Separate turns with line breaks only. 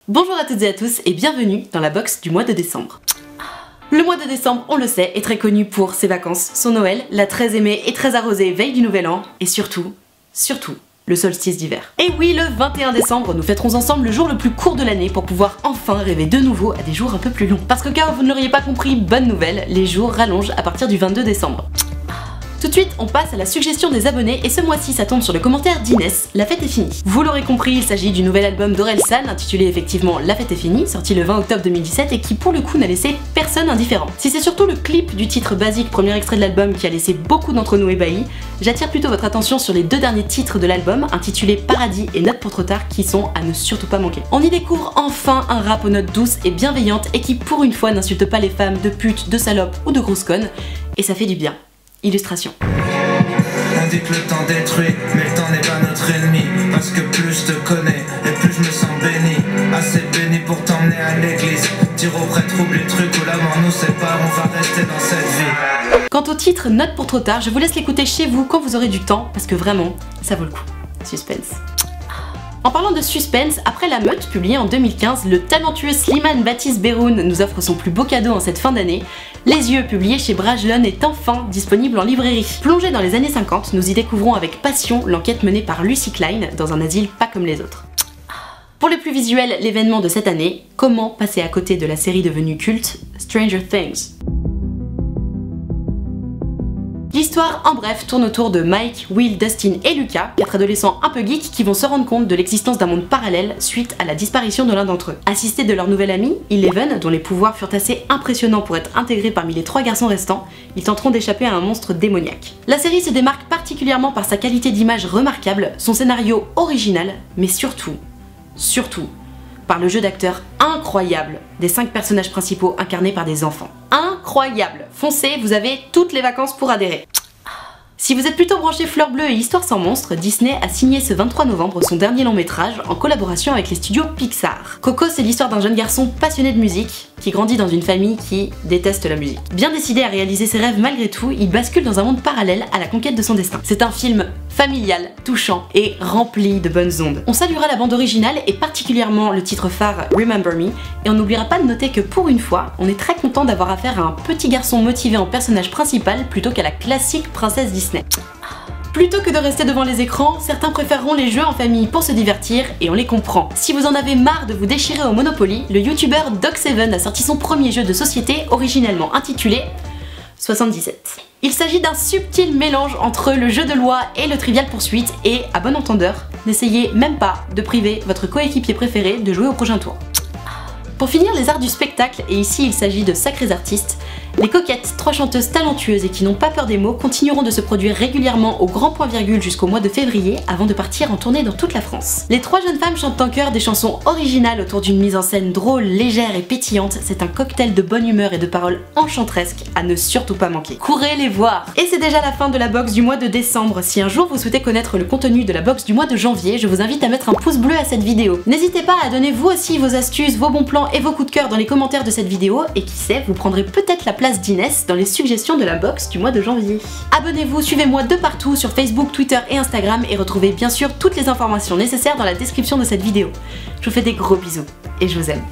Bonjour à toutes et à tous et bienvenue dans la box du mois de décembre. Le mois de décembre, on le sait, est très connu pour ses vacances, son Noël, la très aimée et très arrosée veille du Nouvel An et surtout, le solstice d'hiver. Et oui, le 21 décembre, nous fêterons ensemble le jour le plus court de l'année pour pouvoir enfin rêver de nouveau à des jours un peu plus longs. Parce que car vous ne l'auriez pas compris, bonne nouvelle, les jours rallongent à partir du 22 décembre. Tout de suite, on passe à la suggestion des abonnés et ce mois-ci, ça tombe sur le commentaire d'Inès, La fête est finie. Vous l'aurez compris, il s'agit du nouvel album d'Orelsan intitulé effectivement La fête est finie, sorti le 20 octobre 2017 et qui pour le coup n'a laissé personne indifférent. Si c'est surtout le clip du titre basique premier extrait de l'album qui a laissé beaucoup d'entre nous ébahis, j'attire plutôt votre attention sur les deux derniers titres de l'album intitulés Paradis et Note pour trop tard qui sont à ne surtout pas manquer. On y découvre enfin un rap aux notes douces et bienveillantes et qui pour une fois n'insulte pas les femmes de putes, de salopes ou de grosses connes et ça fait du bien. Illustration.
On dit que le temps détruit, mais le temps n'est pas notre ennemi. Parce que plus je te connais, et plus je me sens béni. Assez béni pour t'emmener à l'église. Dire au prêtre, oublie le truc où la mort nous sépare, on va rester dans cette vie.
Quant au titre Note pour trop tard, je vous laisse l'écouter chez vous quand vous aurez du temps, parce que vraiment, ça vaut le coup. Suspense. En parlant de suspense, après La Meute, publiée en 2015, le talentueux Slimane Baptiste Berhoun nous offre son plus beau cadeau en cette fin d'année. Les Yeux, publié chez Brajlon, est enfin disponible en librairie. Plongé dans les années 50, nous y découvrons avec passion l'enquête menée par Lucy Klein dans un asile pas comme les autres. Pour les plus visuels, l'événement de cette année, comment passer à côté de la série devenue culte, Stranger Things. L'histoire, en bref, tourne autour de Mike, Will, Dustin et Lucas, 4 adolescents un peu geeks qui vont se rendre compte de l'existence d'un monde parallèle suite à la disparition de l'un d'entre eux. Assistés de leur nouvel ami, Eleven, dont les pouvoirs furent assez impressionnants pour être intégrés parmi les 3 garçons restants, ils tenteront d'échapper à un monstre démoniaque. La série se démarque particulièrement par sa qualité d'image remarquable, son scénario original, mais surtout, par le jeu d'acteurs incroyable des 5 personnages principaux incarnés par des enfants. Incroyable! Foncez, vous avez toutes les vacances pour adhérer. Si vous êtes plutôt branché fleur bleue et histoire sans monstre, Disney a signé ce 23 novembre son dernier long métrage en collaboration avec les studios Pixar. Coco, c'est l'histoire d'un jeune garçon passionné de musique qui grandit dans une famille qui déteste la musique. Bien décidé à réaliser ses rêves malgré tout, il bascule dans un monde parallèle à la conquête de son destin. C'est un film familial, touchant et rempli de bonnes ondes. On saluera la bande originale et particulièrement le titre phare Remember Me et on n'oubliera pas de noter que pour une fois, on est très content d'avoir affaire à un petit garçon motivé en personnage principal plutôt qu'à la classique princesse Disney. Plutôt que de rester devant les écrans, certains préféreront les jeux en famille pour se divertir et on les comprend. Si vous en avez marre de vous déchirer au Monopoly, le youtubeur Doc7 a sorti son premier jeu de société originellement intitulé 77. Il s'agit d'un subtil mélange entre le jeu de loi et le Trivial Poursuite et, à bon entendeur, n'essayez même pas de priver votre coéquipier préféré de jouer au prochain tour. Pour finir les arts du spectacle, et ici il s'agit de sacrés artistes, les Coquettes, 3 chanteuses talentueuses et qui n'ont pas peur des mots, continueront de se produire régulièrement au grand point virgule jusqu'au mois de février avant de partir en tournée dans toute la France. Les 3 jeunes femmes chantent en chœur des chansons originales autour d'une mise en scène drôle, légère et pétillante. C'est un cocktail de bonne humeur et de paroles enchanteresques à ne surtout pas manquer. Courez les voir! Et c'est déjà la fin de la box du mois de décembre. Si un jour vous souhaitez connaître le contenu de la box du mois de janvier, je vous invite à mettre un pouce bleu à cette vidéo. N'hésitez pas à donner vous aussi vos astuces, vos bons plans et vos coups de cœur dans les commentaires de cette vidéo et qui sait, vous prendrez peut-être la place d'Inès dans les suggestions de la box du mois de janvier. Abonnez-vous, suivez-moi de partout sur Facebook, Twitter et Instagram et retrouvez bien sûr toutes les informations nécessaires dans la description de cette vidéo. Je vous fais des gros bisous et je vous aime.